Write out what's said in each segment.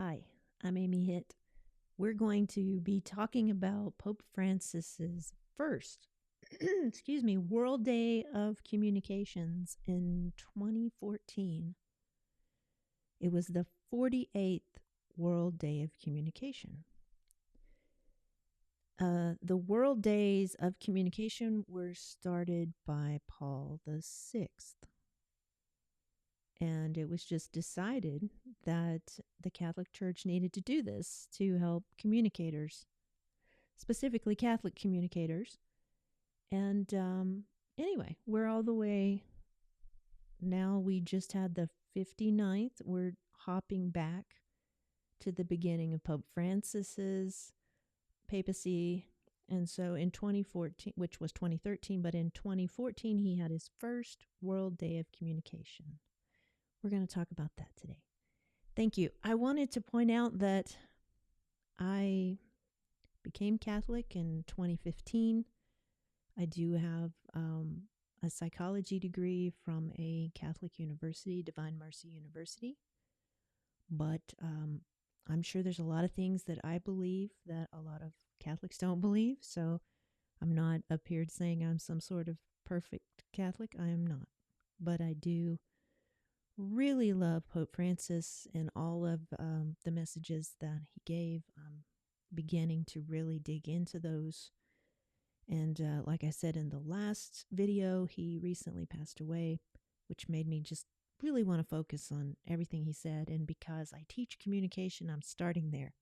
Hi, I'm Amy Hitt. We're going to be talking about Pope Francis's first, World Day of Communications in 2014. It was the 48th World Day of Communication. The World Days of Communication were started by Paul VI. And it was just decided that the Catholic Church needed to do this to help communicators, specifically Catholic communicators. And anyway, we're all the way now. We just had the 59th. We're hopping back to the beginning of Pope Francis's papacy. And so in 2014, which was 2013, but in 2014, he had his first World Day of Communication. We're going to talk about that today. Thank you. I wanted to point out that I became Catholic in 2015. I do have a psychology degree from a Catholic university, Divine Mercy University. But I'm sure there's a lot of things that I believe that a lot of Catholics don't believe. So I'm not up here saying I'm some sort of perfect Catholic. I am not. But I do really love Pope Francis and all of the messages that he gave. I'm beginning to really dig into those. And like I said in the last video, he recently passed away, which made me just really want to focus on everything he said. And because I teach communication, I'm starting there.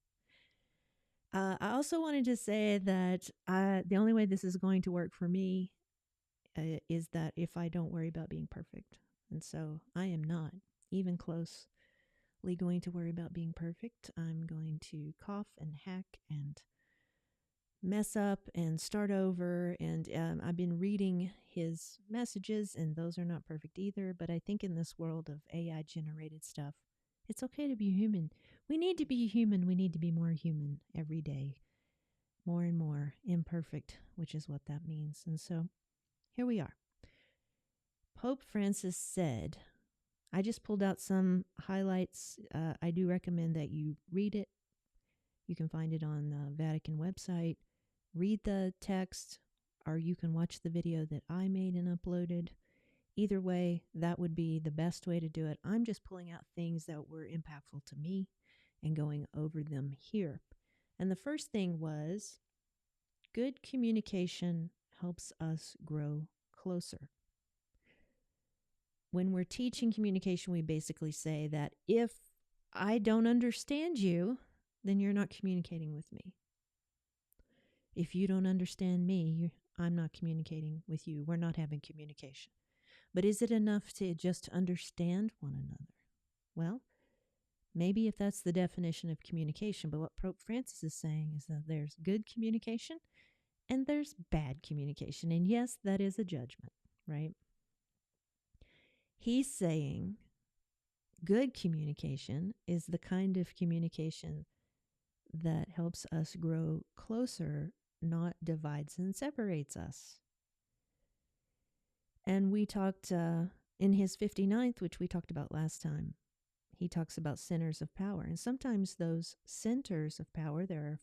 I also wanted to say that the only way this is going to work for me is that if I don't worry about being perfect. And so I am not even closely going to worry about being perfect. I'm going to cough and hack and mess up and start over. And I've been reading his messages, and those are not perfect either. But I think in this world of AI generated stuff, it's okay to be human. We need to be human. We need to be more human every day, more and more imperfect, which is what that means. And so here we are. Pope Francis said, I just pulled out some highlights. I do recommend that you read it. You can find it on the Vatican website. Read the text, or you can watch the video that I made and uploaded. Either way, that would be the best way to do it. I'm just pulling out things that were impactful to me and going over them here. And the first thing was, good communication helps us grow closer. When we're teaching communication, we basically say that if I don't understand you, then you're not communicating with me. If you don't understand me, I'm not communicating with you. We're not having communication. But is it enough to just understand one another? Well, maybe if that's the definition of communication, but what Pope Francis is saying is that there's good communication and there's bad communication. And yes, that is a judgment, right? He's saying good communication is the kind of communication that helps us grow closer, not divides and separates us. And we talked in his 59th, which we talked about last time, he talks about centers of power. And sometimes those centers of power, there are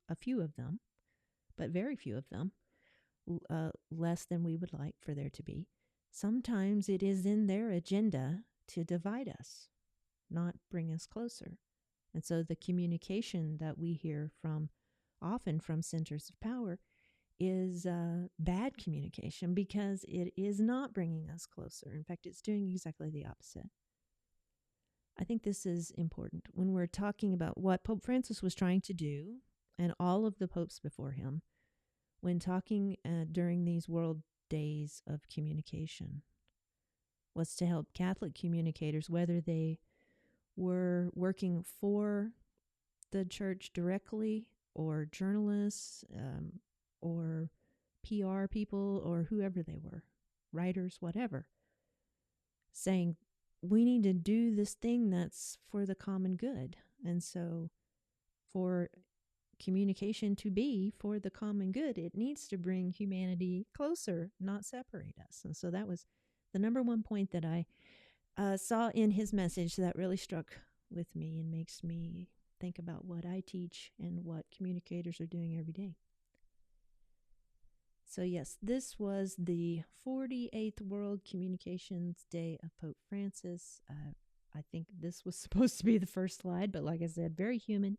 a few of them, but very few of them, less than we would like for there to be. Sometimes it is in their agenda to divide us, not bring us closer. And so the communication that we hear often from centers of power is bad communication because it is not bringing us closer. In fact, it's doing exactly the opposite. I think this is important when we're talking about what Pope Francis was trying to do, and all of the popes before him, when talking during these World Days of Communication, was to help Catholic communicators, whether they were working for the church directly or journalists or PR people or whoever they were, writers, whatever, saying we need to do this thing that's for the common good. And so for communication to be for the common good, it needs to bring humanity closer, not separate us. And so that was the number one point that I saw in his message that really struck with me and makes me think about what I teach and what communicators are doing every day. So, yes, this was the 48th World Communications Day of Pope Francis. I think this was supposed to be the first slide, but like I said, very human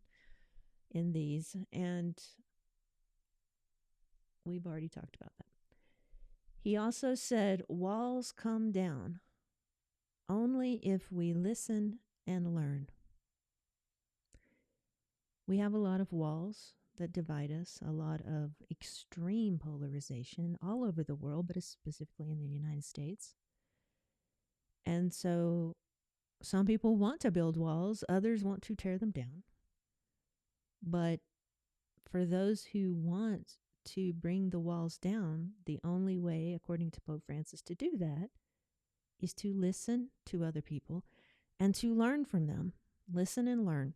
in these. And we've already talked about that. He also said, walls come down only if we listen and learn. We have a lot of walls that divide us, a lot of extreme polarization all over the world, but specifically in the United States. And so some people want to build walls, others want to tear them down. But for those who want to bring the walls down, the only way, according to Pope Francis, to do that is to listen to other people and to learn from them. Listen and learn.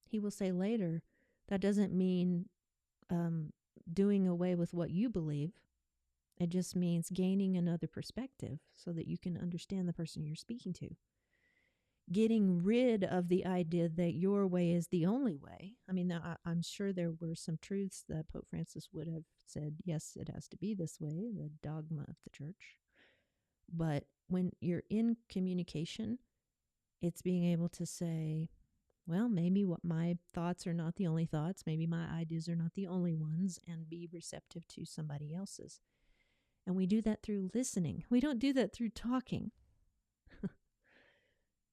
He will say later, that doesn't mean doing away with what you believe. It just means gaining another perspective so that you can understand the person you're speaking to. Getting rid of the idea that your way is the only way. I mean, I'm sure there were some truths that Pope Francis would have said, yes, it has to be this way, the dogma of the church. But when you're in communication, it's being able to say, well, maybe what my thoughts are not the only thoughts. Maybe my ideas are not the only ones, and be receptive to somebody else's. And we do that through listening. We don't do that through talking.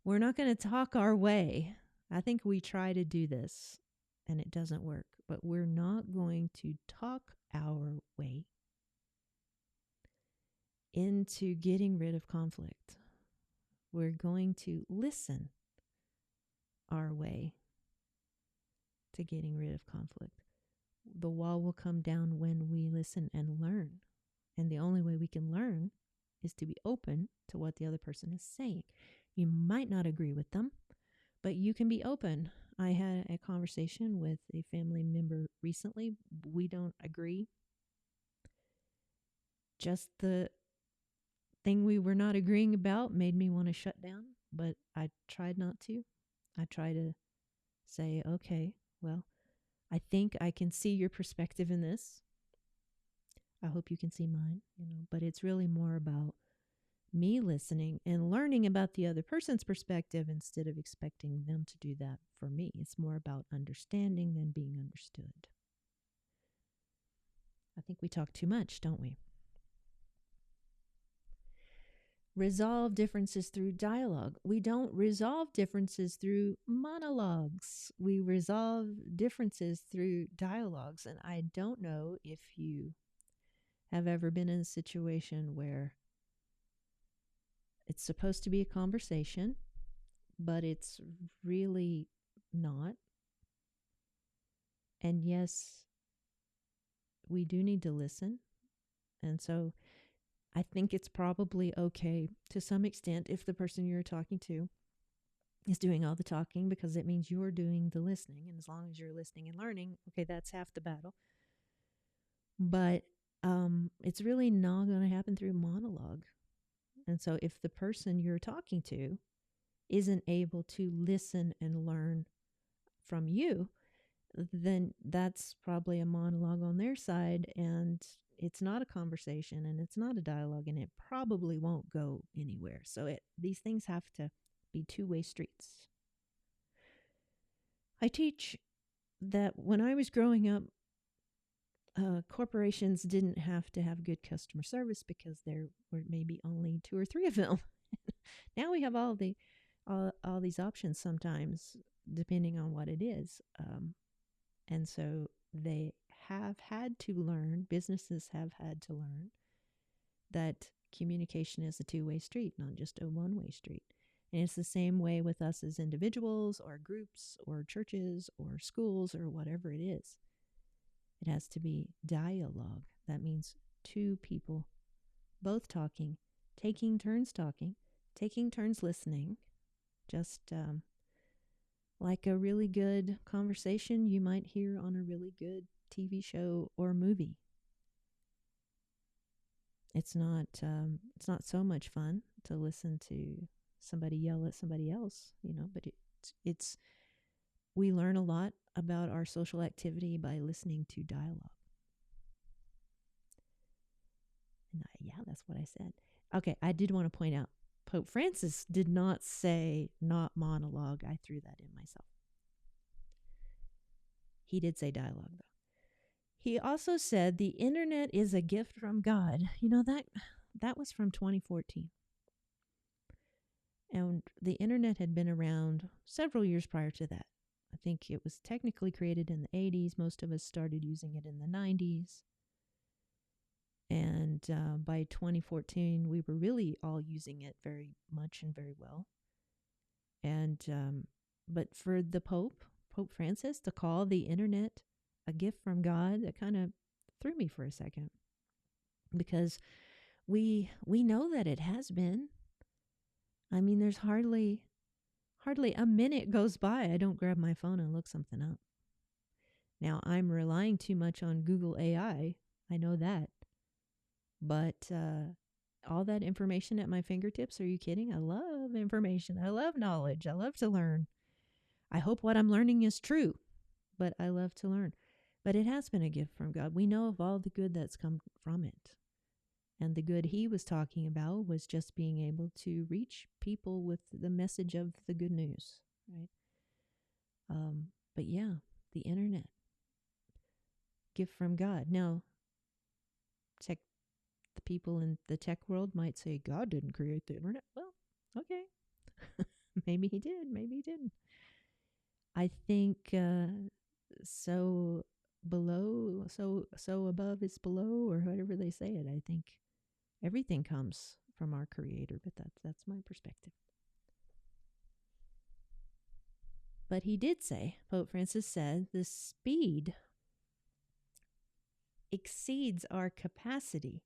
We're not going to talk our way. I think we try to do this and it doesn't work, but we're not going to talk our way into getting rid of conflict. We're going to listen our way to getting rid of conflict. The wall will come down when we listen and learn. And the only way we can learn is to be open to what the other person is saying. You might not agree with them, but you can be open. I had a conversation with a family member recently. We don't agree. Just the thing we were not agreeing about made me want to shut down, but I tried not to. I try to say, okay, well, I think I can see your perspective in this. I hope you can see mine, but it's really more about me listening and learning about the other person's perspective instead of expecting them to do that for me. It's more about understanding than being understood. I think we talk too much, don't we? Resolve differences through dialogue. We don't resolve differences through monologues. We resolve differences through dialogues. And I don't know if you have ever been in a situation where it's supposed to be a conversation, but it's really not. And yes, we do need to listen. And so I think it's probably okay to some extent if the person you're talking to is doing all the talking, because it means you're doing the listening. And as long as you're listening and learning, okay, that's half the battle. But it's really not going to happen through monologue. And so if the person you're talking to isn't able to listen and learn from you, then that's probably a monologue on their side, and it's not a conversation and it's not a dialogue, and it probably won't go anywhere. So these things have to be two-way streets. I teach that when I was growing up, corporations didn't have to have good customer service because there were maybe only 2 or 3 of them. Now we have all these options sometimes, depending on what it is. And so they have had to learn, businesses have had to learn that communication is a two-way street, not just a one-way street. And it's the same way with us as individuals or groups or churches or schools or whatever it is. It has to be dialogue. That means two people both talking, taking turns listening, just like a really good conversation you might hear on a really good TV show or movie. It's not so much fun to listen to somebody yell at somebody else, but we learn a lot about our social activity by listening to dialogue. And yeah, that's what I said. Okay, I did want to point out Pope Francis did not say not monologue. I threw that in myself. He did say dialogue, though. He also said the internet is a gift from God. You know, that was from 2014. And the internet had been around several years prior to that. I think it was technically created in the 80s. Most of us started using it in the 90s. And by 2014, we were really all using it very much and very well. And but for the Pope Francis, to call the internet a gift from God, that kind of threw me for a second, because we know that it has been. I mean, there's hardly a minute goes by I don't grab my phone and look something up. Now, I'm relying too much on Google AI. I know that. But all that information at my fingertips, are you kidding? I love information. I love knowledge. I love to learn. I hope what I'm learning is true, but I love to learn. But it has been a gift from God. We know of all the good that's come from it. And the good he was talking about was just being able to reach people with the message of the good news, right? But yeah, the internet, gift from God. Now, the people in the tech world might say God didn't create the internet. Well, okay. Maybe he did, maybe he didn't. I think so above is below, or whatever they say it. I think everything comes from our Creator, but that's my perspective. But he did say, Pope Francis said, the speed exceeds our capacity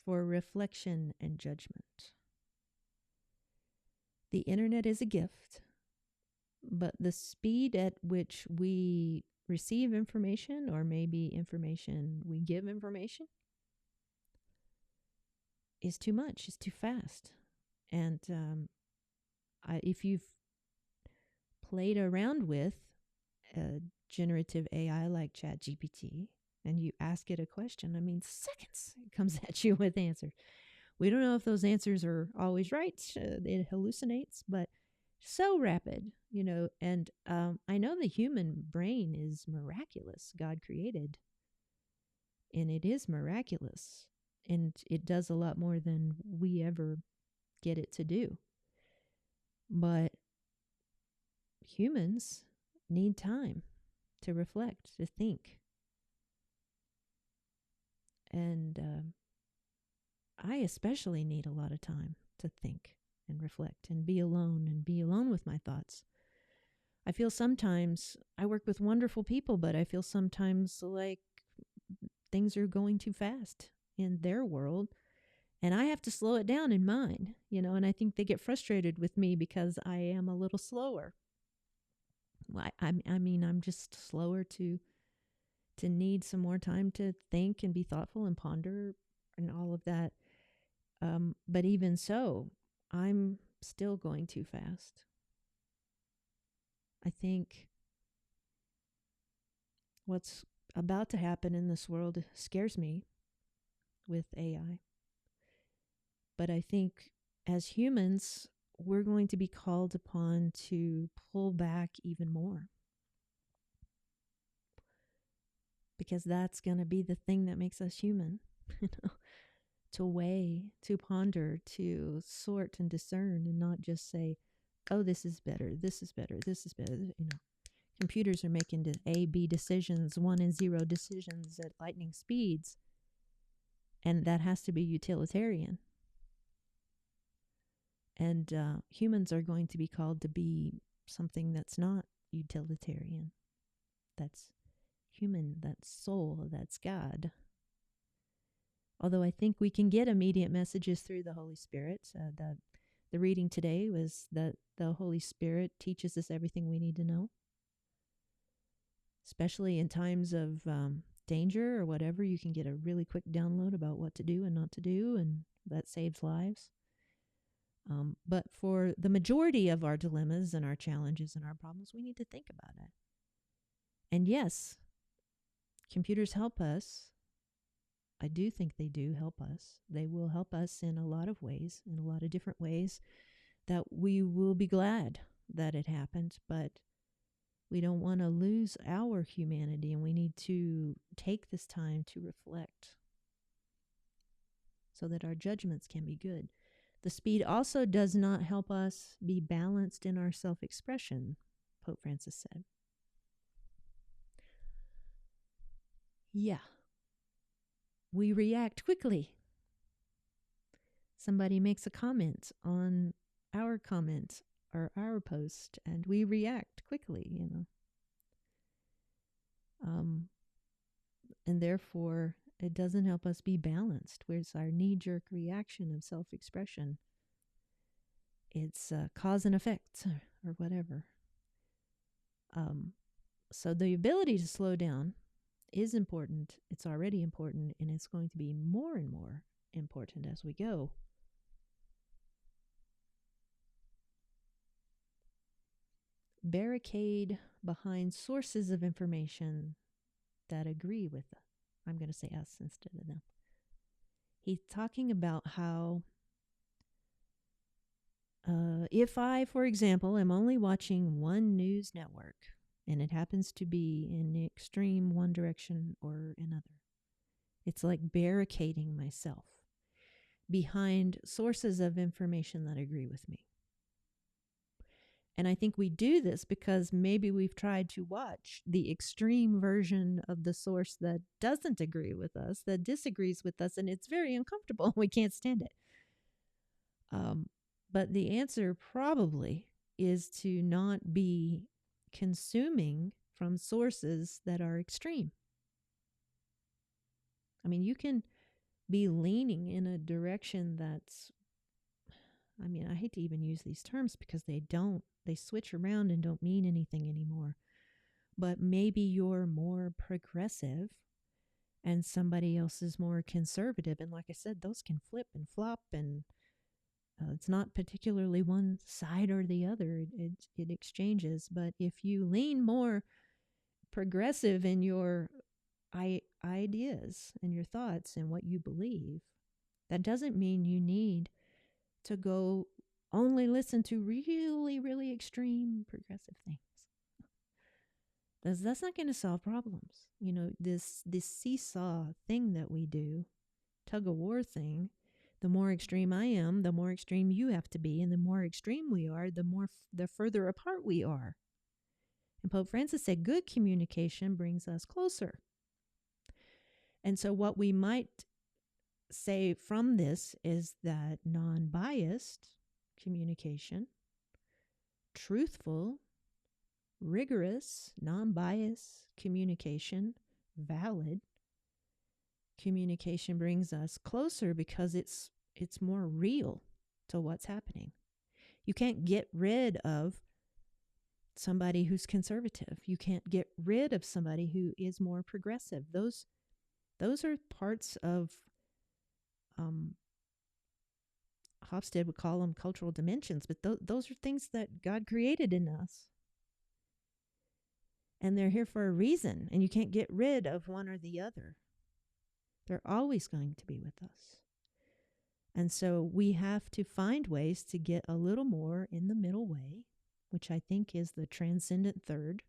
for reflection and judgment. The internet is a gift, but the speed at which we receive information, or maybe we give information, is too much, is too fast. And if you've played around with a generative AI like ChatGPT and you ask it a question, I mean, seconds it comes at you with answers. We don't know if those answers are always right. It hallucinates, but so rapid, and I know the human brain is miraculous. God created, and it is miraculous, and it does a lot more than we ever get it to do. But humans need time to reflect, to think. And I especially need a lot of time to think and reflect and be alone with my thoughts. I feel sometimes I work with wonderful people, but I feel sometimes like things are going too fast in their world, and I have to slow it down in mine, and I think they get frustrated with me because I am a little slower. I mean, I'm just slower to need some more time to think and be thoughtful and ponder and all of that. But even so, I'm still going too fast. I think what's about to happen in this world scares me with AI. But I think as humans, we're going to be called upon to pull back even more. Because that's going to be the thing that makes us human, to weigh, to ponder, to sort and discern, and not just say, oh, this is better, this is better, this is better. Computers are making A, B decisions, 1 and 0 decisions at lightning speeds, and that has to be utilitarian. And humans are going to be called to be something that's not utilitarian. That's human, that's soul, that's God. Although I think we can get immediate messages through the Holy Spirit. The reading today was that the Holy Spirit teaches us everything we need to know. Especially in times of danger or whatever, you can get a really quick download about what to do and not to do, and that saves lives. But for the majority of our dilemmas and our challenges and our problems, we need to think about it. And yes, computers help us. I do think they do help us. They will help us in a lot of ways, in a lot of different ways, that we will be glad that it happened. But we don't want to lose our humanity, and we need to take this time to reflect so that our judgments can be good. The speed also does not help us be balanced in our self-expression, Pope Francis said. Yeah. We react quickly. Somebody makes a comment on our comment or our post, and we react quickly, and therefore it doesn't help us be balanced. Where's our knee-jerk reaction of self-expression? It's cause and effect or whatever. So the ability to slow down is important. It's already important, and it's going to be more and more important as we go. Barricade behind sources of information that agree with us. I'm going to say us instead of them. He's talking about how if I, for example, am only watching one news network and it happens to be in the extreme one direction or another, it's like barricading myself behind sources of information that agree with me. And I think we do this because maybe we've tried to watch the extreme version of the source that doesn't agree with us, that disagrees with us, and it's very uncomfortable. We can't stand it. But the answer probably is to not be consuming from sources that are extreme. I mean, you can be leaning in a direction that's, I hate to even use these terms because they switch around and don't mean anything anymore. But maybe you're more progressive and somebody else is more conservative. And like I said, those can flip and flop, and it's not particularly one side or the other. It exchanges. But if you lean more progressive in your ideas and your thoughts and what you believe, that doesn't mean you need to go only listen to really, really extreme progressive things. That's not going to solve problems. This seesaw thing that we do, tug of war thing, the more extreme I am, the more extreme you have to be. And the more extreme we are, the further apart we are. And Pope Francis said, good communication brings us closer. And so what we might say from this is that non-biased communication, truthful, rigorous, non-biased communication, valid communication brings us closer because it's more real to what's happening. You can't get rid of somebody who's conservative. You can't get rid of somebody who is more progressive. Those are parts of Hofstede would call them cultural dimensions, but those are things that God created in us. And they're here for a reason, and you can't get rid of one or the other. They're always going to be with us. And so we have to find ways to get a little more in the middle way, which I think is the transcendent third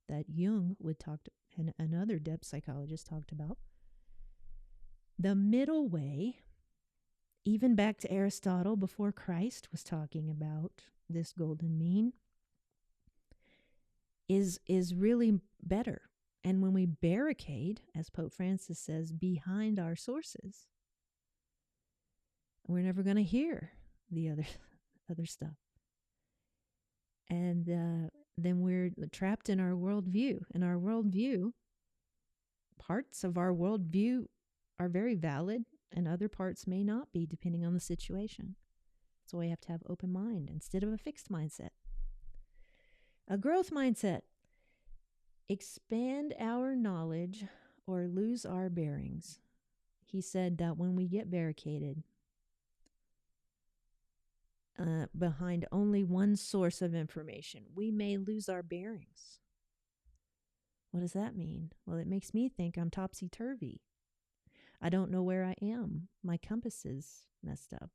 that Jung would talk to, and another depth psychologist talked about. The middle way, even back to Aristotle before Christ was talking about this golden mean, is really better. And when we barricade, as Pope Francis says, behind our sources, we're never going to hear the other stuff. And then we're trapped in our worldview. And our worldview, parts of our worldview are very valid, and other parts may not be, depending on the situation. So we have to have open mind instead of a fixed mindset. A growth mindset. Expand our knowledge or lose our bearings. He said that when we get barricaded, behind only one source of information, we may lose our bearings. What does that mean? Well, it makes me think I'm topsy turvy. I don't know where I am. My compass is messed up.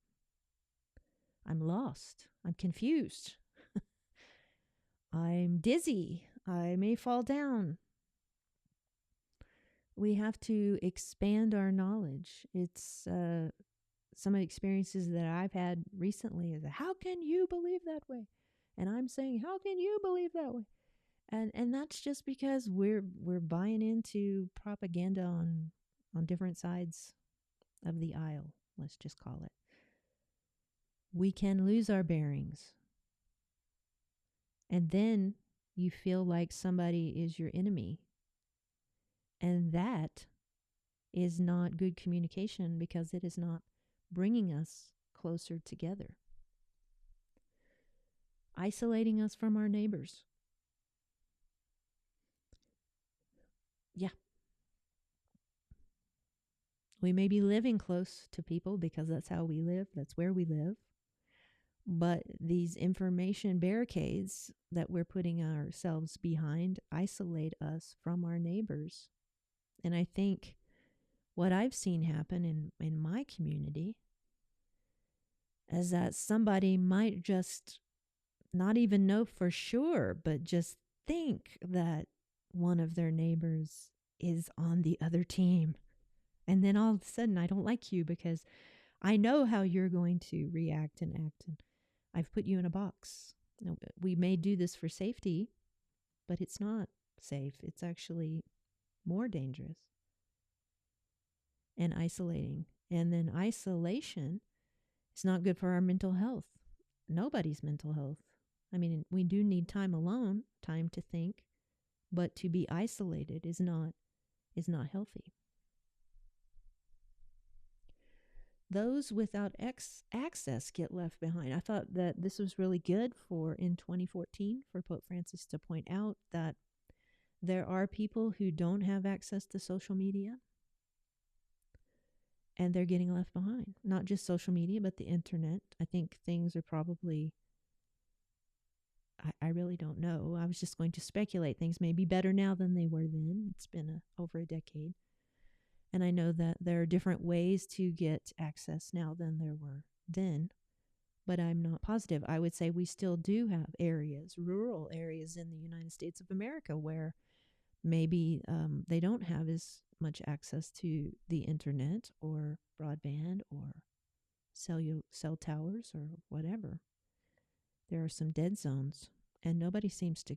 I'm lost. I'm confused. I'm dizzy. I may fall down. We have to expand our knowledge. It's some of the experiences that I've had recently is, how can you believe that way? And I'm saying, how can you believe that way? And that's just because we're buying into propaganda on different sides of the aisle, let's just call it. We can lose our bearings. And then you feel like somebody is your enemy. And that is not good communication, because it is not bringing us closer together. Isolating us from our neighbors. Yeah. We may be living close to people because that's how we live, that's where we live. But these information barricades that we're putting ourselves behind isolate us from our neighbors. And I think what I've seen happen in my community is that somebody might just not even know for sure, but just think that one of their neighbors is on the other team. And then all of a sudden, I don't like you because I know how you're going to react and act. And I've put you in a box. We may do this for safety, but it's not safe. It's actually more dangerous and isolating. And then isolation is not good for our mental health. Nobody's mental health. I mean, we do need time alone, time to think, but to be isolated is not healthy. Those without access get left behind. I thought that this was really good in 2014 for Pope Francis to point out that there are people who don't have access to social media, and they're getting left behind. Not just social media, but the internet. I think things are probably, I really don't know. I was just going to speculate. Things may be better now than they were then. It's been over a decade. And I know that there are different ways to get access now than there were then, but I'm not positive. I would say we still do have areas, rural areas in the United States of America, where maybe they don't have as much access to the internet or broadband or cell towers or whatever. There are some dead zones, and nobody seems to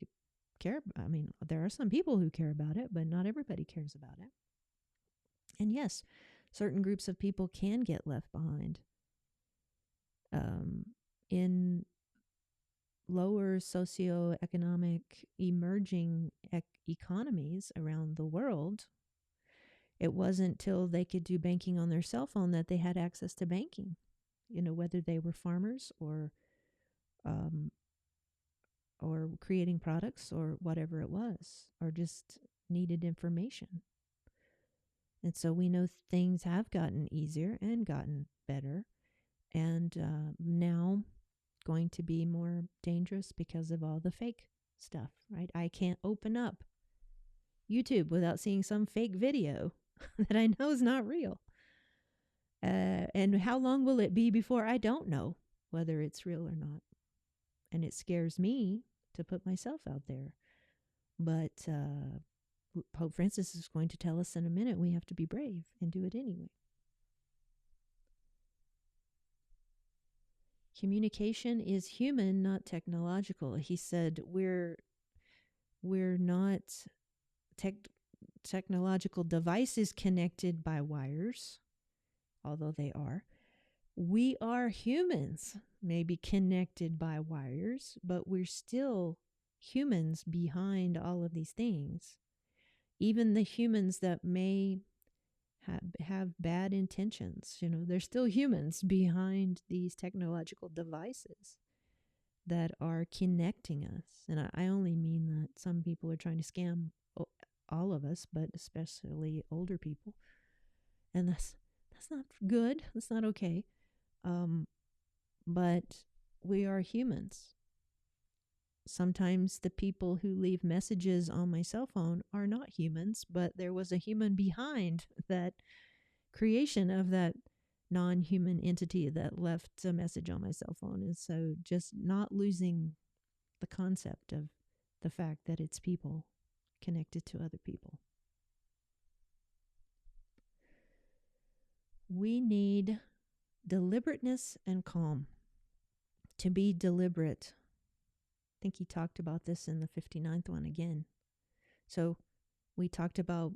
care. I mean, there are some people who care about it, but not everybody cares about it. And yes, certain groups of people can get left behind. In lower socioeconomic emerging economies around the world, it wasn't till they could do banking on their cell phone that they had access to banking. You know, whether they were farmers or creating products or whatever it was, or just needed information. And so we know things have gotten easier and gotten better, and now going to be more dangerous because of all the fake stuff, right? I can't open up YouTube without seeing some fake video that I know is not real. And how long will it be before I don't know whether it's real or not? And it scares me to put myself out there. But Pope Francis is going to tell us in a minute we have to be brave and do it anyway. Communication is human, not technological. He said we're not technological devices connected by wires, although they are. We are humans, maybe connected by wires, but we're still humans behind all of these things. Even the humans that may have bad intentions, you know, they're still humans behind these technological devices that are connecting us. And I only mean that some people are trying to scam all of us, but especially older people. And that's not good. That's not okay. But we are humans. Sometimes the people who leave messages on my cell phone are not humans, but there was a human behind that creation of that non-human entity that left a message on my cell phone. And so just not losing the concept of the fact that it's people connected to other people. We need deliberateness and calm. To be deliberate. I think he talked about this in the 59th one again. So we talked about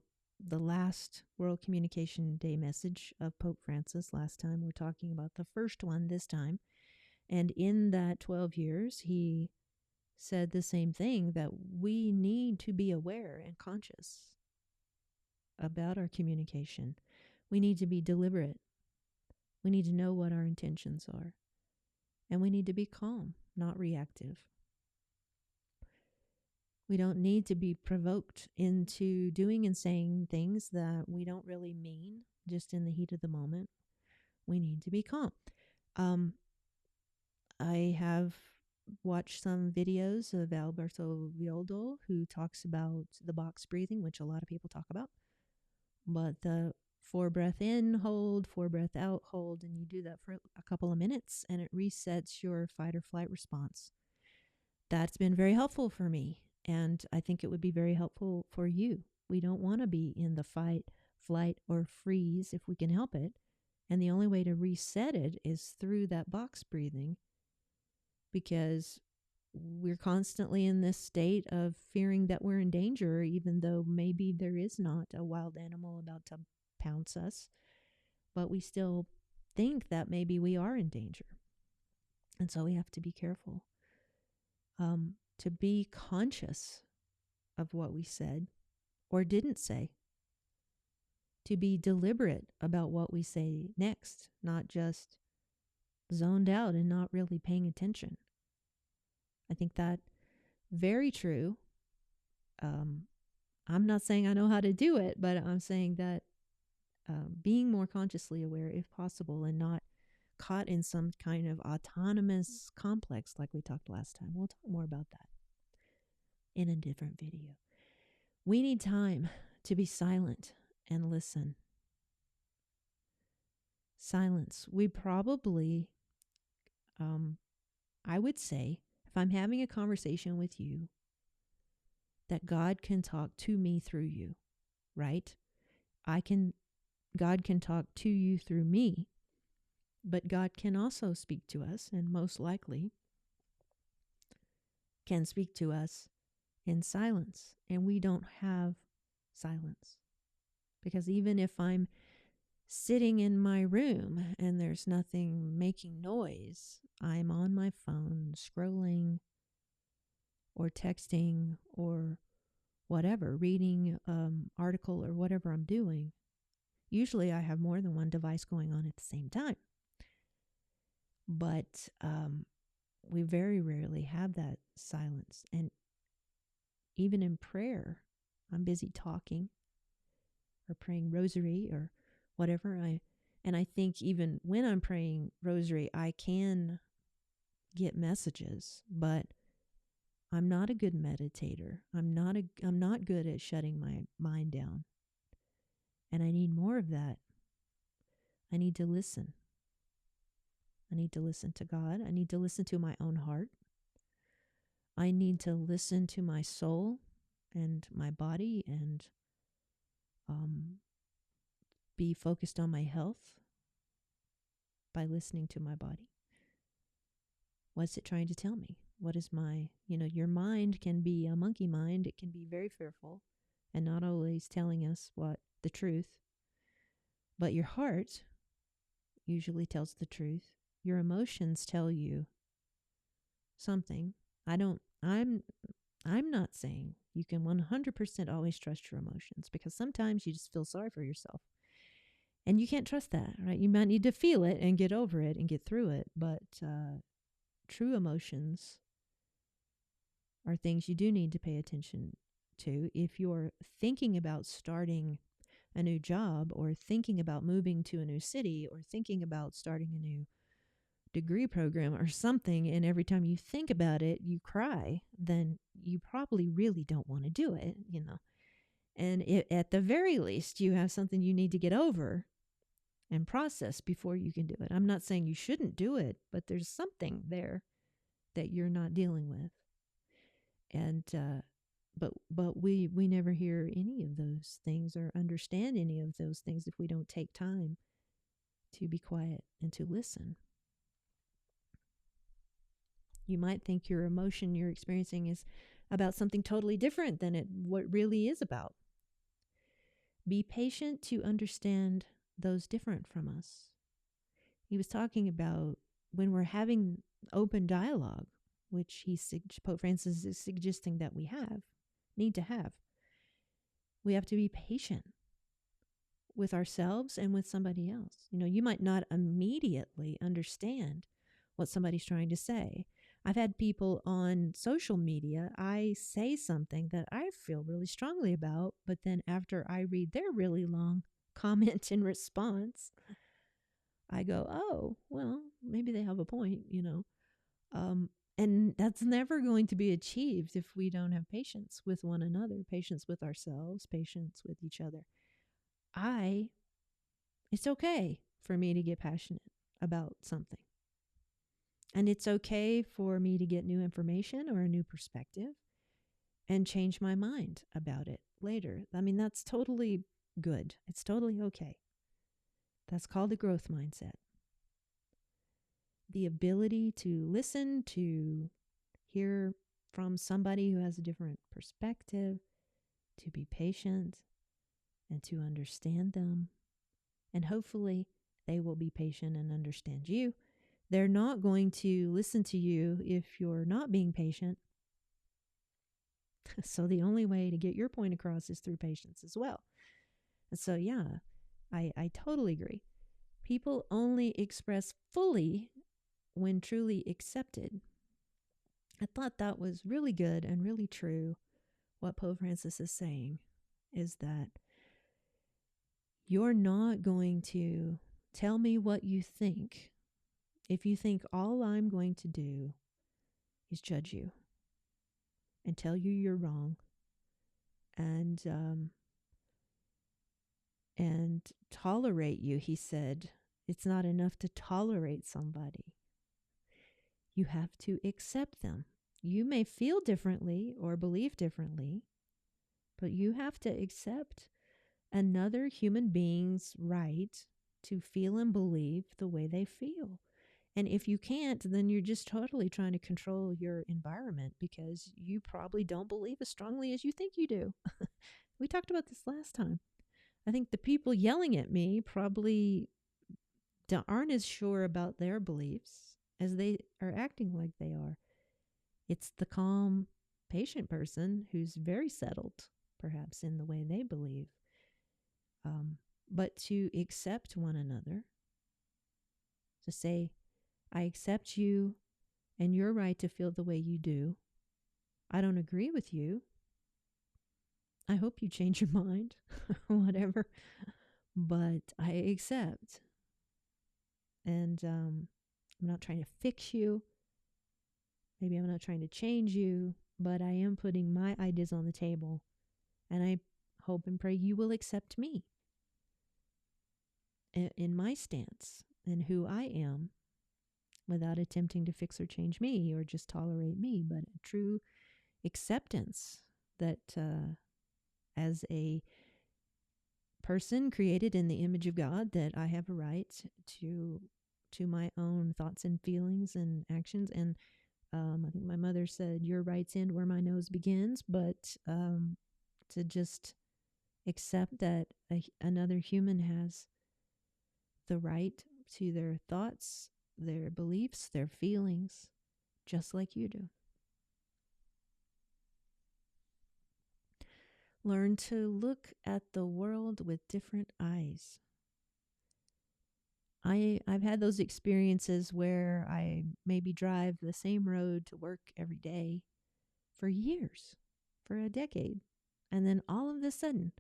the last World Communication Day message of Pope Francis last time. We're talking about the first one this time. And in that 12 years, he said the same thing, that we need to be aware and conscious about our communication. We need to be deliberate. We need to know what our intentions are. And we need to be calm, not reactive. We don't need to be provoked into doing and saying things that we don't really mean just in the heat of the moment. We need to be calm. I have watched some videos of Alberto Villoldo, who talks about the box breathing, which a lot of people talk about. But the 4 breath in, hold, 4 breath out, hold, and you do that for a couple of minutes and it resets your fight or flight response. That's been very helpful for me, and I think it would be very helpful for you. We don't want to be in the fight, flight, or freeze if we can help it. And the only way to reset it is through that box breathing, because we're constantly in this state of fearing that we're in danger, even though maybe there is not a wild animal about to pounce us, but we still think that maybe we are in danger. And so we have to be careful, to be conscious of what we said or didn't say, to be deliberate about what we say next, not just zoned out and not really paying attention. I think that very true. I'm not saying I know how to do it, but I'm saying that being more consciously aware if possible and not caught in some kind of autonomous complex like we talked last time. We'll talk more about that in a different video. We need time to be silent and listen. Silence. We probably, I would say, if I'm having a conversation with you, that God can talk to me through you, right? God can talk to you through me, but God can also speak to us, and most likely can speak to us in silence. And we don't have silence, because even if I'm sitting in my room and there's nothing making noise, I'm on my phone scrolling or texting or whatever, reading article or whatever I'm doing. Usually I have more than one device going on at the same time. But we very rarely have that silence. And even in prayer, I'm busy talking or praying rosary or whatever. And I think even when I'm praying rosary, I can get messages, but I'm not a good meditator. I'm not good at shutting my mind down. And I need more of that. I need to listen. I need to listen to God. I need to listen to my own heart. I need to listen to my soul and my body and be focused on my health by listening to my body. What's it trying to tell me? What is your mind can be a monkey mind. It can be very fearful and not always telling us what the truth. But your heart usually tells the truth. Your emotions tell you something. I'm not saying you can 100% always trust your emotions, because sometimes you just feel sorry for yourself. And you can't trust that, right? You might need to feel it and get over it and get through it. But true emotions are things you do need to pay attention to. If you're thinking about starting a new job or thinking about moving to a new city or thinking about starting a new degree program or something, and every time you think about it, you cry, then you probably really don't want to do it, And at the very least, you have something you need to get over and process before you can do it. I'm not saying you shouldn't do it, but there's something there that you're not dealing with. And but we never hear any of those things or understand any of those things if we don't take time to be quiet and to listen. You might think your emotion you're experiencing is about something totally different than what really is about. Be patient to understand those different from us. He was talking about when we're having open dialogue, which Pope Francis is suggesting that we need to have. We have to be patient with ourselves and with somebody else. You might not immediately understand what somebody's trying to say. I've had people on social media, I say something that I feel really strongly about, but then after I read their really long comment in response, I go, oh, well, maybe they have a point, And that's never going to be achieved if we don't have patience with one another, patience with ourselves, patience with each other. It's okay for me to get passionate about something. And it's okay for me to get new information or a new perspective and change my mind about it later. I mean, that's totally good. It's totally okay. That's called a growth mindset. The ability to listen, to hear from somebody who has a different perspective, to be patient, and to understand them. And hopefully they will be patient and understand you. They're not going to listen to you if you're not being patient. So the only way to get your point across is through patience as well. And so, yeah, I totally agree. People only express fully when truly accepted. I thought that was really good and really true. What Pope Francis is saying is that you're not going to tell me what you think if you think all I'm going to do is judge you and tell you you're wrong and tolerate you. He said, it's not enough to tolerate somebody. You have to accept them. You may feel differently or believe differently, but you have to accept another human being's right to feel and believe the way they feel. And if you can't, then you're just totally trying to control your environment because you probably don't believe as strongly as you think you do. We talked about this last time. I think the people yelling at me probably aren't as sure about their beliefs as they are acting like they are. It's the calm, patient person who's very settled, perhaps, in the way they believe. But to accept one another, to say, I accept you and your right to feel the way you do. I don't agree with you. I hope you change your mind, whatever. But I accept. And I'm not trying to fix you. Maybe I'm not trying to change you, but I am putting my ideas on the table. And I hope and pray you will accept me in my stance and who I am without attempting to fix or change me or just tolerate me, but a true acceptance that as a person created in the image of God, that I have a right to my own thoughts and feelings and actions. And I think my mother said, your rights end where my nose begins, but to just accept that another human has the right to their thoughts, their beliefs, their feelings, just like you do. Learn to look at the world with different eyes. I've had those experiences where I maybe drive the same road to work every day for years, for a decade. And then all of a sudden,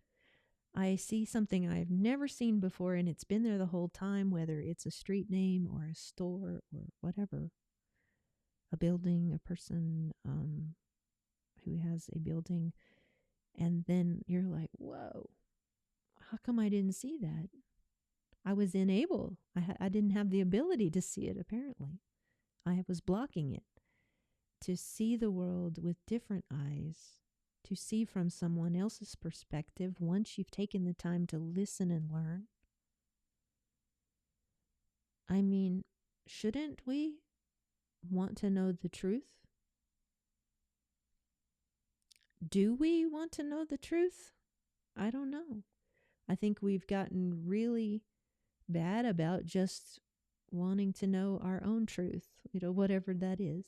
I see something I've never seen before, and it's been there the whole time, whether it's a street name or a store or whatever, a building, a person who has a building. And then you're like, whoa, how come I didn't see that? I was unable. I didn't have the ability to see it, apparently. I was blocking it. To see the world with different eyes, to see from someone else's perspective once you've taken the time to listen and learn. I mean, shouldn't we want to know the truth? Do we want to know the truth? I don't know. I think we've gotten really bad about just wanting to know our own truth, whatever that is,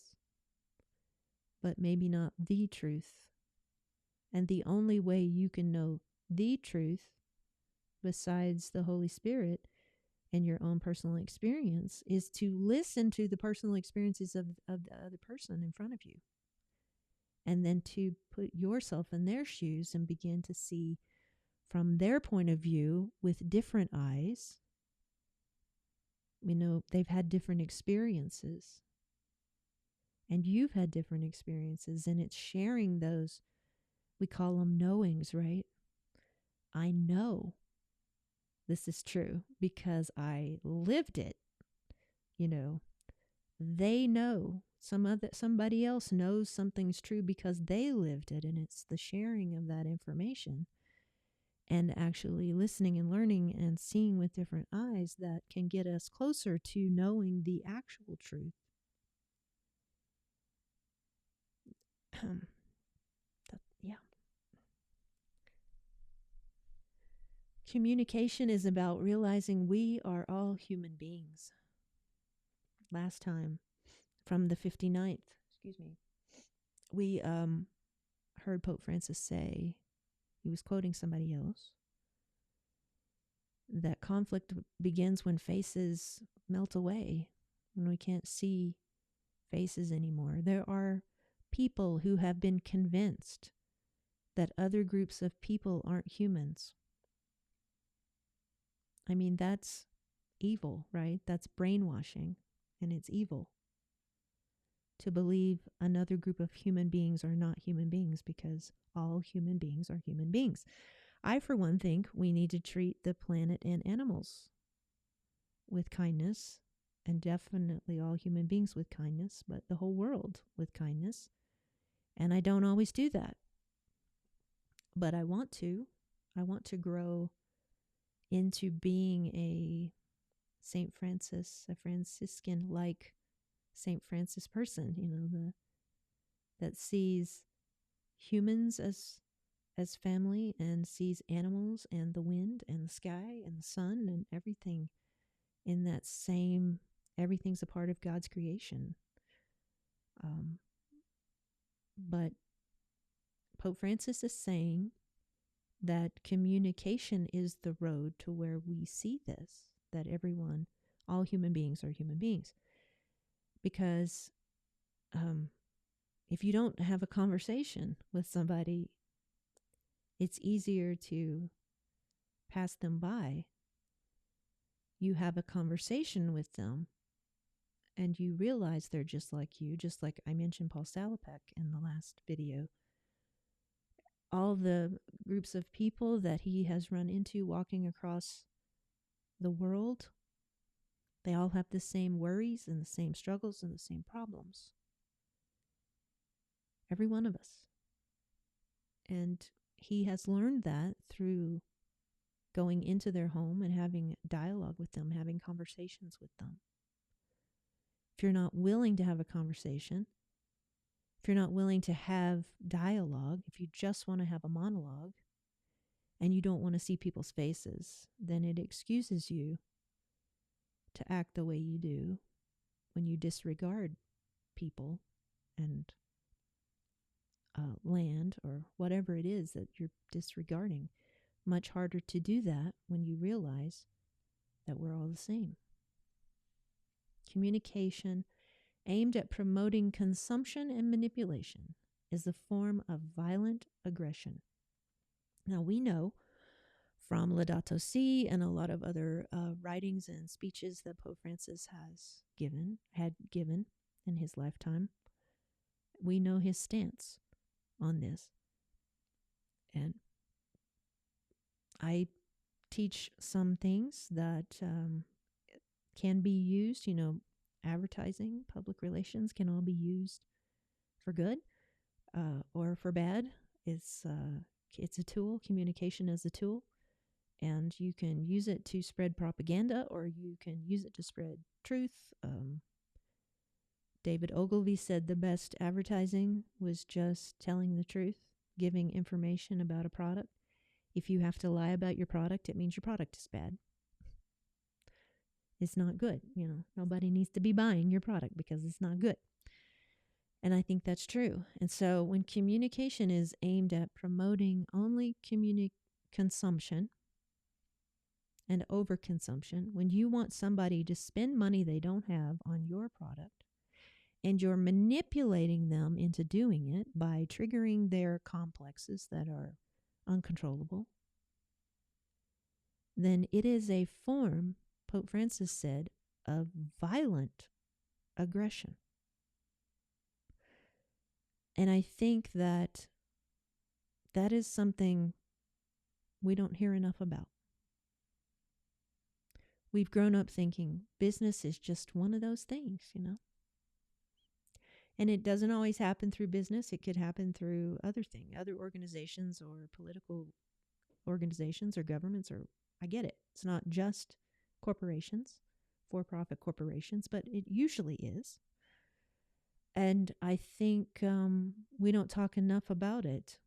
but maybe not the truth. And the only way you can know the truth, besides the Holy Spirit and your own personal experience, is to listen to the personal experiences of the other person in front of you. And then to put yourself in their shoes and begin to see from their point of view with different eyes. They've had different experiences. And you've had different experiences. And it's sharing those, we call them knowings, right? I know this is true because I lived it. They know somebody else knows something's true because they lived it, and it's the sharing of that information and actually listening and learning and seeing with different eyes that can get us closer to knowing the actual truth. Yeah. Communication is about realizing we are all human beings. Last time, from the 59th, we heard Pope Francis say, he was quoting somebody else, that conflict begins when faces melt away, when we can't see faces anymore. There are people who have been convinced that other groups of people aren't humans. I mean, that's evil, right? That's brainwashing, and it's evil to believe another group of human beings are not human beings, because all human beings are human beings. I, for one, think we need to treat the planet and animals with kindness, and definitely all human beings with kindness, but the whole world with kindness. And I don't always do that. But I want to. I want to grow into being a St. Francis, a Franciscan-like St. Francis person, that sees humans as family and sees animals and the wind and the sky and the sun and everything in that same, everything's a part of God's creation. But Pope Francis is saying that communication is the road to where we see this, that all human beings are human beings. Because if you don't have a conversation with somebody, it's easier to pass them by. You have a conversation with them, and you realize they're just like you, just like I mentioned Paul Salopek in the last video. All the groups of people that he has run into walking across the world, they all have the same worries and the same struggles and the same problems. Every one of us. And he has learned that through going into their home and having dialogue with them, having conversations with them. If you're not willing to have a conversation, if you're not willing to have dialogue, if you just want to have a monologue and you don't want to see people's faces, then it excuses you to act the way you do when you disregard people and land or whatever it is that you're disregarding. Much harder to do that when you realize that we're all the same. Communication aimed at promoting consumption and manipulation is a form of violent aggression. Now, we know from Laudato Si and a lot of other writings and speeches that Pope Francis had given in his lifetime, we know his stance on this. And I teach some things that can be used, advertising, public relations can all be used for good or for bad. It's a tool. Communication is a tool, and you can use it to spread propaganda, or you can use it to spread truth. David Ogilvy said the best advertising was just telling the truth, giving information about a product. If you have to lie about your product, it means your product is bad. It's not good. Nobody needs to be buying your product because it's not good. And I think that's true. And so when communication is aimed at promoting only consumption and overconsumption, when you want somebody to spend money they don't have on your product, and you're manipulating them into doing it by triggering their complexes that are uncontrollable, then it is a form, Pope Francis said, of violent aggression. And I think that is something we don't hear enough about. We've grown up thinking business is just one of those things, And it doesn't always happen through business. It could happen through other organizations or political organizations or governments, or I get it. It's not just corporations, for-profit corporations, but it usually is. And I think we don't talk enough about it.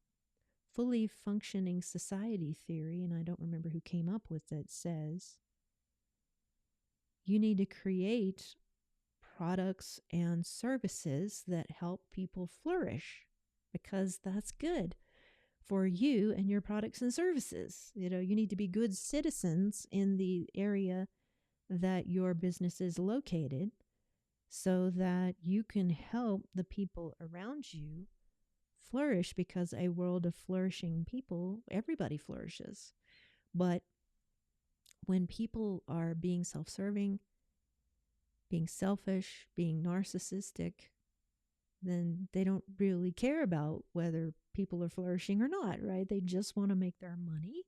Fully functioning society theory, and I don't remember who came up with it, says you need to create products and services that help people flourish, because that's good for you and your products and services. You need to be good citizens in the area that your business is located, so that you can help the people around you flourish, because a world of flourishing people, everybody flourishes. But when people are being self-serving, being selfish, being narcissistic, then they don't really care about whether people are flourishing or not, right? They just want to make their money,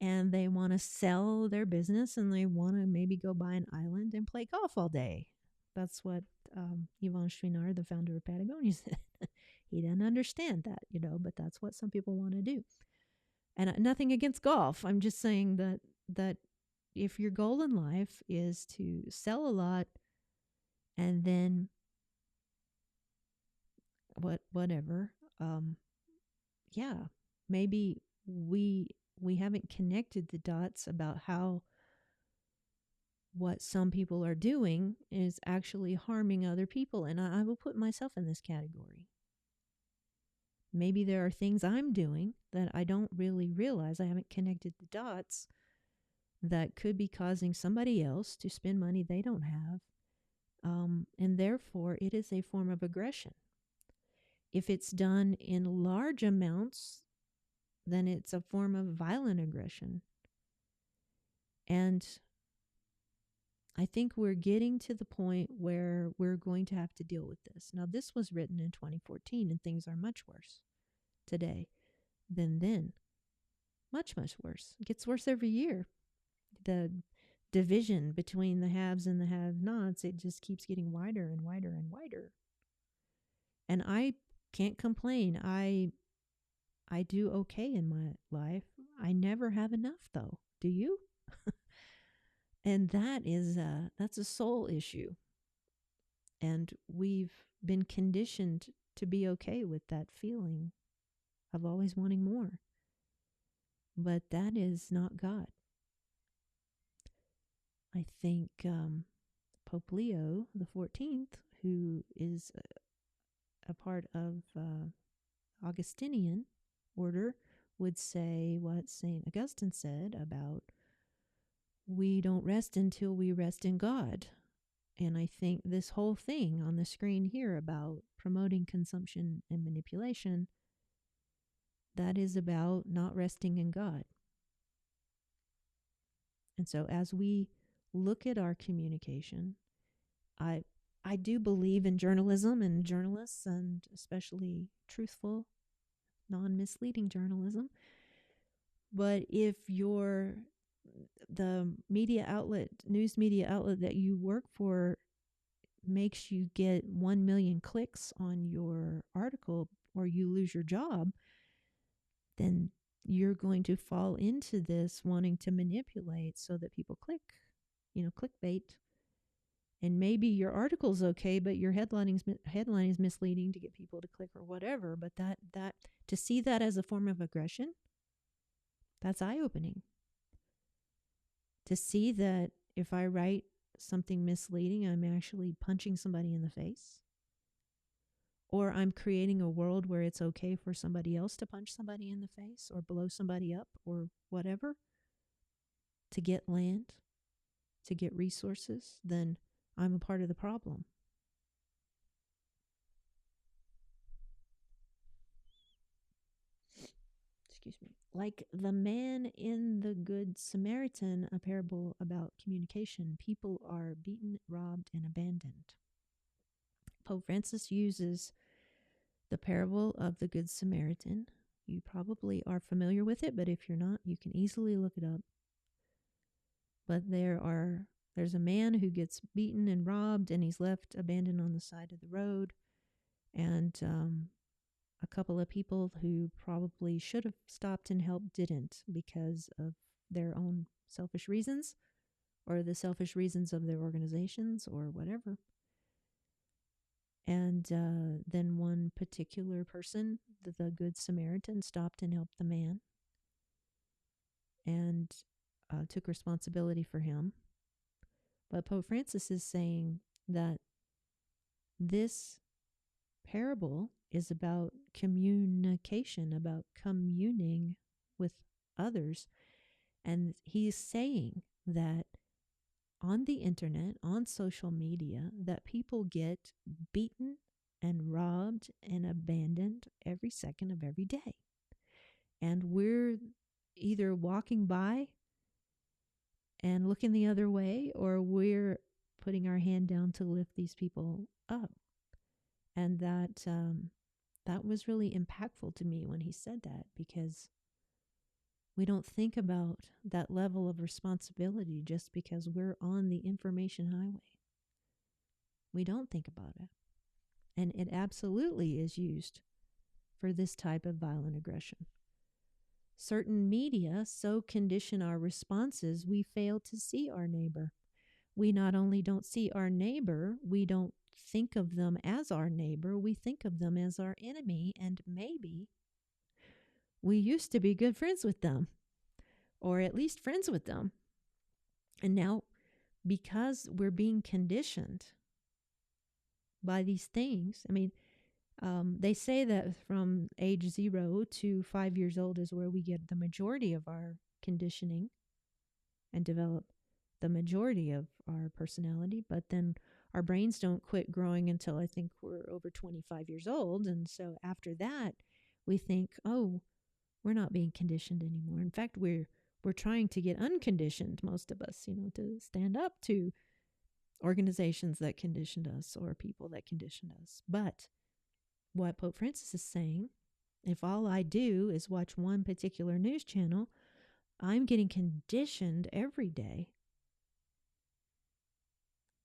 and they want to sell their business, and they want to maybe go buy an island and play golf all day. That's what Yvon Chouinard, the founder of Patagonia, said. He didn't understand that, but that's what some people want to do. And nothing against golf. I'm just saying that if your goal in life is to sell a lot and then whatever, maybe we haven't connected the dots about how what some people are doing is actually harming other people. And I will put myself in this category. Maybe there are things I'm doing that I don't really realize. I haven't connected the dots that could be causing somebody else to spend money they don't have. And therefore, it is a form of aggression. If it's done in large amounts, then it's a form of violent aggression. And I think we're getting to the point where we're going to have to deal with this. Now, this was written in 2014, and things are much worse today than then. Much, much worse. It gets worse every year. The division between the haves and the have-nots, it just keeps getting wider and wider and wider. And I can't complain. I do okay in my life. I never have enough, though. Do you? And that's a soul issue. And we've been conditioned to be okay with that feeling of always wanting more. But that is not God. I think Pope Leo the 14th, who is a part of Augustinian order, would say what St. Augustine said about we don't rest until we rest in God. And I think this whole thing on the screen here about promoting consumption and manipulation, that is about not resting in God. And so as we look at our communication, I I do believe in journalism and journalists, and especially truthful, non-misleading journalism. But if the news media outlet that you work for makes you get 1 million clicks on your article or you lose your job, then you're going to fall into this wanting to manipulate so that people click, clickbait. And maybe your article's okay, but your headline is misleading to get people to click or whatever. But that to see that as a form of aggression, that's eye-opening. To see that if I write something misleading, I'm actually punching somebody in the face, or I'm creating a world where it's okay for somebody else to punch somebody in the face or blow somebody up or whatever to get land, to get resources, then I'm a part of the problem. Excuse me. Like the man in the Good Samaritan, a parable about communication, people are beaten, robbed, and abandoned. Pope Francis uses the parable of the Good Samaritan. You probably are familiar with it, but if you're not, you can easily look it up. But there's a man who gets beaten and robbed, and he's left abandoned on the side of the road. And a couple of people who probably should have stopped and helped didn't because of their own selfish reasons or the selfish reasons of their organizations or whatever. And then one particular person, the Good Samaritan, stopped and helped the man and took responsibility for him. But Pope Francis is saying that this parable is about communication, about communing with others. And he's saying that on the internet, on social media, that people get beaten and robbed and abandoned every second of every day. And we're either walking by and looking the other way, or we're putting our hand down to lift these people up. And that was really impactful to me when he said that, because we don't think about that level of responsibility just because we're on the information highway. We don't think about it. And it absolutely is used for this type of violent aggression. Certain media so condition our responses, we fail to see our neighbor. We not only don't see our neighbor, we don't think of them as our neighbor, we think of them as our enemy, and maybe we used to be good friends with them, or at least friends with them. And now, because we're being conditioned by these things, they say that from age 0 to 5 years old is where we get the majority of our conditioning and develop the majority of our personality. But then our brains don't quit growing until I think we're over 25 years old. And so after that, we think, oh, we're not being conditioned anymore. In fact, we're trying to get unconditioned, most of us, to stand up to organizations that conditioned us or people that conditioned us. But what Pope Francis is saying, if all I do is watch one particular news channel, I'm getting conditioned every day.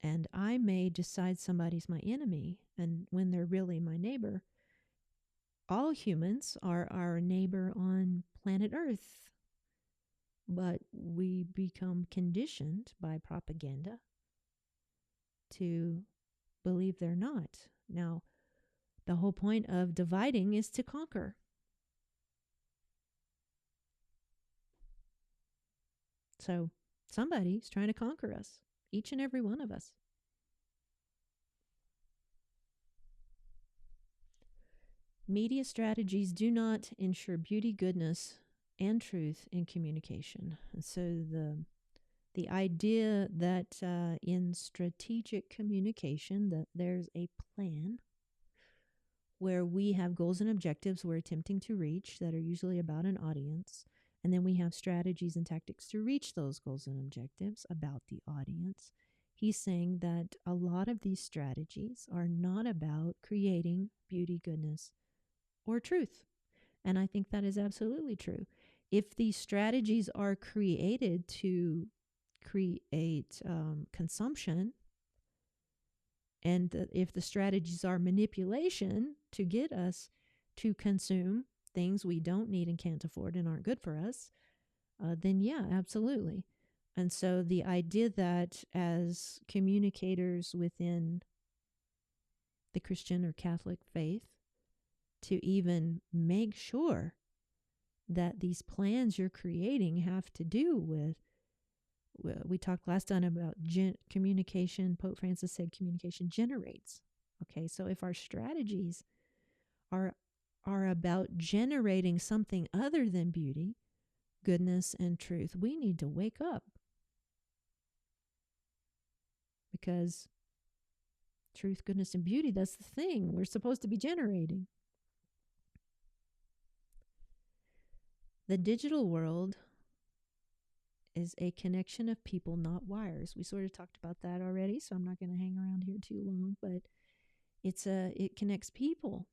And I may decide somebody's my enemy, and when they're really my neighbor. All humans are our neighbor on planet Earth, but we become conditioned by propaganda to believe they're not. Now, the whole point of dividing is to conquer. So somebody's trying to conquer us, each and every one of us. Media strategies do not ensure beauty, goodness, and truth in communication. And so the idea that in strategic communication that there's a plan where we have goals and objectives we're attempting to reach that are usually about an audience, And then we have strategies and tactics to reach those goals and objectives about the audience. He's saying that a lot of these strategies are not about creating beauty, goodness, or truth. And I think that is absolutely true. If these strategies are created to create consumption, and if the strategies are manipulation to get us to consume things we don't need and can't afford and aren't good for us, then yeah, absolutely. And so the idea that as communicators within the Christian or Catholic faith, to even make sure that these plans you're creating have to do with, we talked last time about communication. Pope Francis said communication generates. Okay, so if our strategies are about generating something other than beauty, goodness, and truth, we need to wake up. Because truth, goodness, and beauty, that's the thing we're supposed to be generating. The digital world is a connection of people, not wires. We sort of talked about that already, so I'm not going to hang around here too long, but it connects people.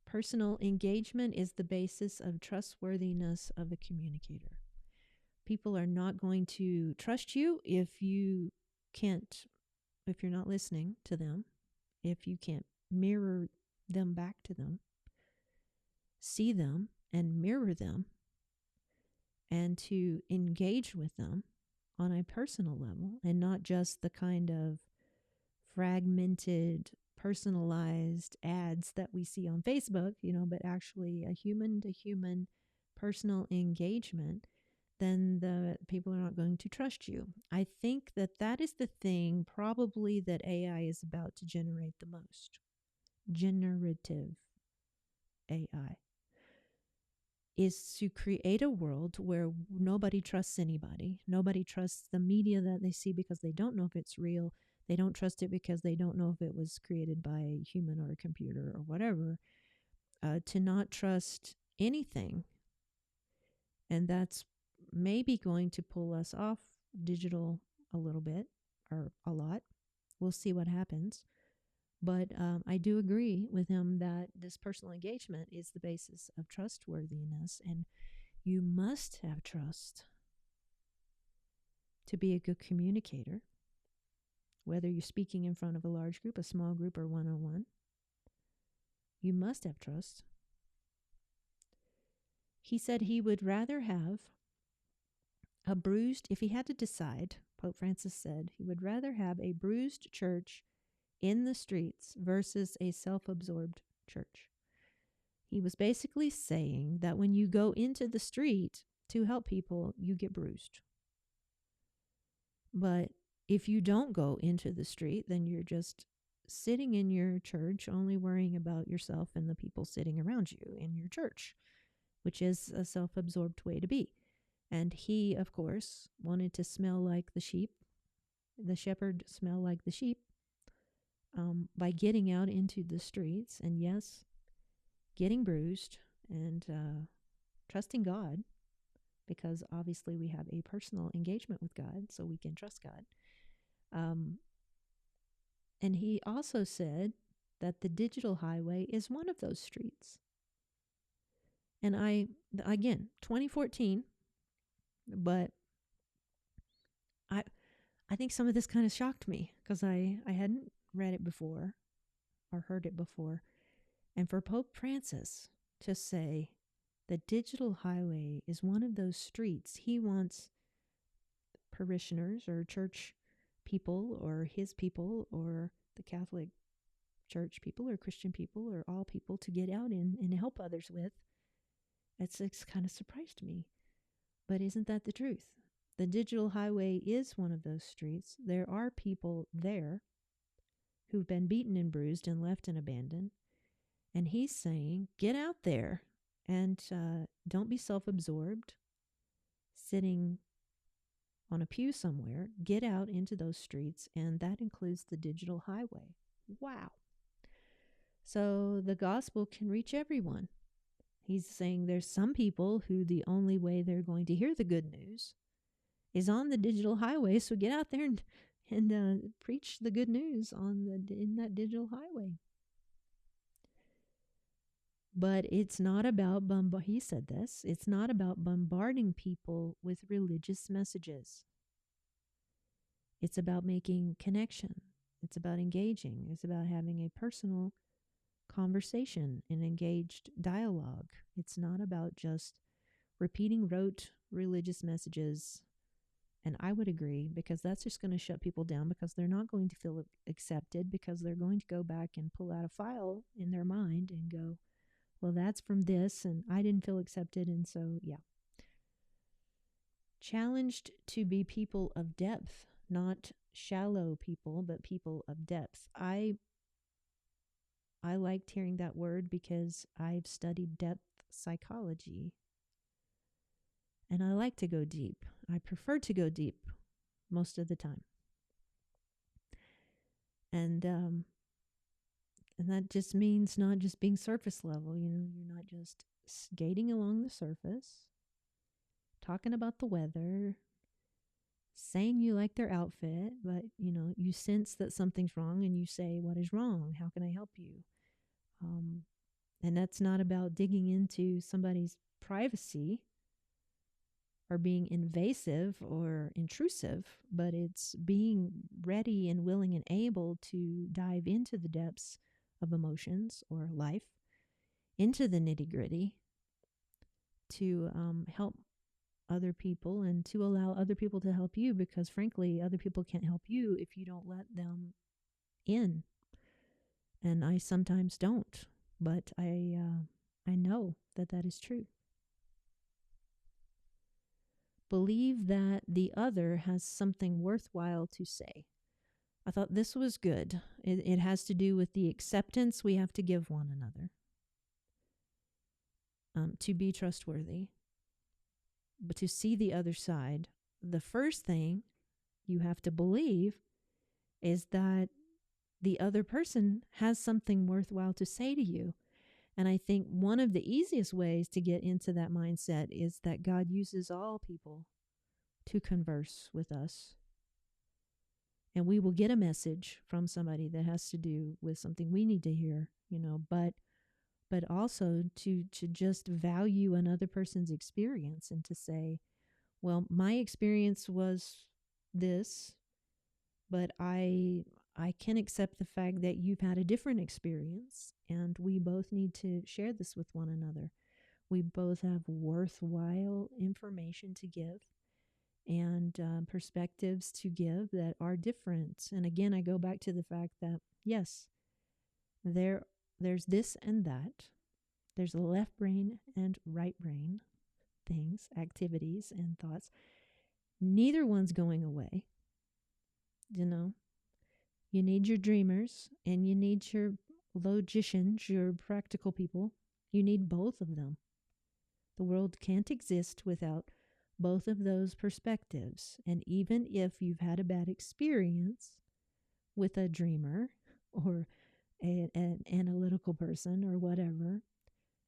Personal engagement is the basis of trustworthiness of a communicator. People are not going to trust you if you're not listening to them, if you can't mirror them back to them, see them and mirror them, and to engage with them on a personal level, and not just the kind of fragmented, personalized ads that we see on Facebook, but actually a human to human personal engagement, then the people are not going to trust you. I think that is the thing probably that AI is about to generate the most. Generative AI is to create a world where nobody trusts anybody. Nobody trusts the media that they see because they don't know if it's real. They don't trust it because they don't know if it was created by a human or a computer or whatever. To not trust anything. And that's maybe going to pull us off digital a little bit or a lot. We'll see what happens. But I do agree with him that this personal engagement is the basis of trustworthiness, and you must have trust to be a good communicator, whether you're speaking in front of a large group, a small group, or one-on-one. You must have trust. He said he would rather have if he had to decide, Pope Francis said, he would rather have a bruised church in the streets versus a self-absorbed church. He was basically saying that when you go into the street to help people, you get bruised. But if you don't go into the street, then you're just sitting in your church, only worrying about yourself and the people sitting around you in your church, which is a self-absorbed way to be. And he, of course, wanted to smell like the sheep, the shepherd smell like the sheep, by getting out into the streets and, yes, getting bruised and trusting God, because obviously we have a personal engagement with God, so we can trust God. And he also said that the digital highway is one of those streets. And again, 2014, but I think some of this kind of shocked me because I hadn't read it before or heard it before. And for Pope Francis to say the digital highway is one of those streets, he wants parishioners or church people or his people or the Catholic Church people or Christian people or all people to get out in and help others with. It's kind of surprised me. But isn't that the truth? The digital highway is one of those streets. There are people there who've been beaten and bruised and left and abandoned. And he's saying, get out there and don't be self-absorbed, sitting on a pew somewhere. Get out into those streets, and that includes the digital highway. Wow. So the gospel can reach everyone. He's saying there's some people who the only way they're going to hear the good news is on the digital highway. So get out there and preach the good news in that digital highway. But it's not about he said this, it's not about bombarding people with religious messages. It's about making connection. It's about engaging. It's about having a personal conversation, an engaged dialogue. It's not about just repeating rote religious messages. And I would agree, because that's just going to shut people down, because they're not going to feel accepted, because they're going to go back and pull out a file in their mind and go, well, that's from this, and I didn't feel accepted, and so, yeah. Challenged to be people of depth, not shallow people, but people of depth. I liked hearing that word because I've studied depth psychology, and I like to go deep. I prefer to go deep most of the time. And that just means not just being surface level. You're not just skating along the surface, talking about the weather, saying you like their outfit, but you sense that something's wrong and you say, what is wrong? How can I help you? And that's not about digging into somebody's privacy or being invasive or intrusive, but it's being ready and willing and able to dive into the depths of emotions or life, into the nitty-gritty, to help other people and to allow other people to help you, because frankly, other people can't help you if you don't let them in. And I sometimes don't, but I know that is true. Believe that the other has something worthwhile to say. I thought this was good. It has to do with the acceptance we have to give one another to be trustworthy. But to see the other side, the first thing you have to believe is that the other person has something worthwhile to say to you. And I think one of the easiest ways to get into that mindset is that God uses all people to converse with us. And we will get a message from somebody that has to do with something we need to hear, but also to just value another person's experience and to say, well, my experience was this, but I can accept the fact that you've had a different experience, and we both need to share this with one another. We both have worthwhile information to give and perspectives to give that are different. And again, I go back to the fact that, yes, there's this and that. There's left brain and right brain things, activities, and thoughts. Neither one's going away. You need your dreamers and you need your logicians, your practical people. You need both of them. The world can't exist without both of those perspectives. And even if you've had a bad experience with a dreamer or an analytical person or whatever,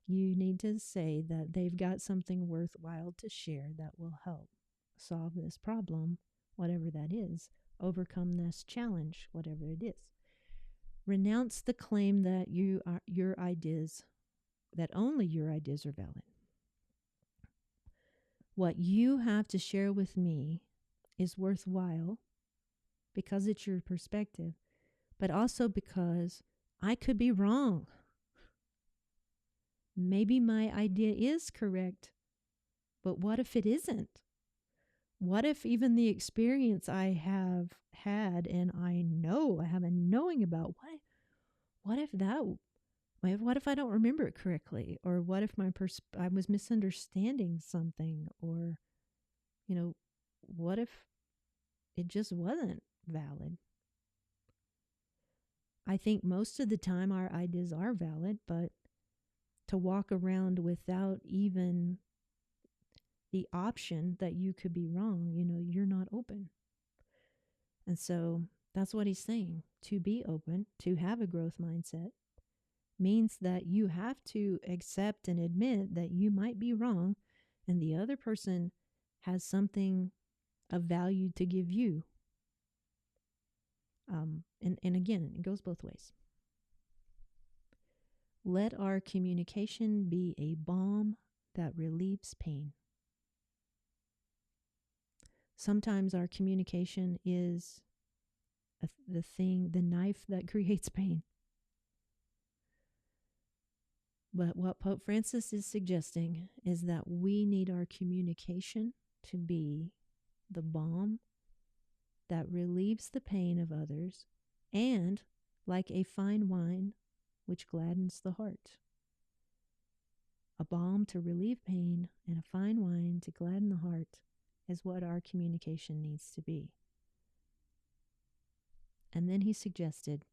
you need to say that they've got something worthwhile to share that will help solve this problem, whatever that is, overcome this challenge, whatever it is. Renounce the claim that that only your ideas are valid. What you have to share with me is worthwhile because it's your perspective, but also because I could be wrong. Maybe my idea is correct, but what if it isn't? What if even the experience I have had and I know I have a knowing about, what if I don't remember it correctly? Or what if I was misunderstanding something? Or, what if it just wasn't valid? I think most of the time our ideas are valid, but to walk around without even the option that you could be wrong, you're not open. And so that's what he's saying, to be open, to have a growth mindset, means that you have to accept and admit that you might be wrong and the other person has something of value to give you. And again, it goes both ways. Let our communication be a balm that relieves pain. Sometimes our communication is the knife that creates pain. But what Pope Francis is suggesting is that we need our communication to be the balm that relieves the pain of others, and like a fine wine which gladdens the heart. A balm to relieve pain and a fine wine to gladden the heart is what our communication needs to be. And then he suggested,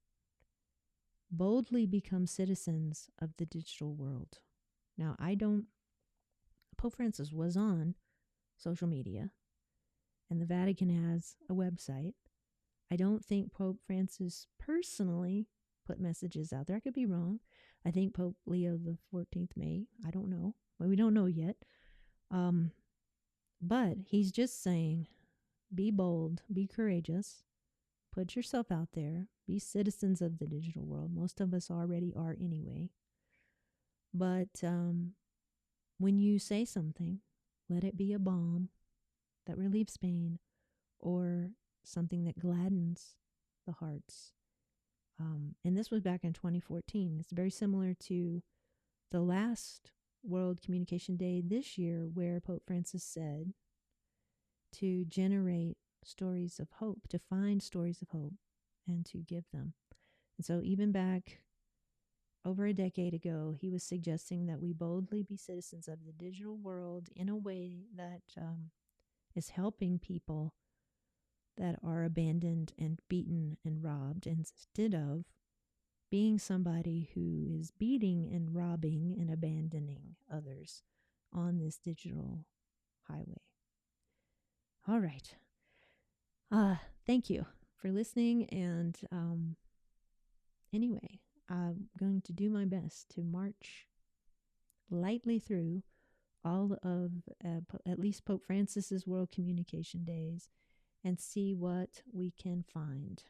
boldly become citizens of the digital world. Now, Pope Francis was on social media, and the Vatican has a website. I don't think Pope Francis personally put messages out there. I could be wrong. I think Pope Leo the 14th may. I don't know. Well, we don't know yet. But he's just saying, be bold, be courageous, put yourself out there, be citizens of the digital world. Most of us already are anyway. But when you say something, let it be a balm that relieves pain or something that gladdens the hearts. And this was back in 2014. It's very similar to the last World Communication Day this year, where Pope Francis said to generate stories of hope, to find stories of hope, and to give them. And so even back over a decade ago, he was suggesting that we boldly be citizens of the digital world in a way that is helping people that are abandoned and beaten and robbed, instead of being somebody who is beating and robbing and abandoning others on this digital highway. All right. Thank you for listening. And anyway, I'm going to do my best to march lightly through all of at least Pope Francis's World Communication Days and see what we can find.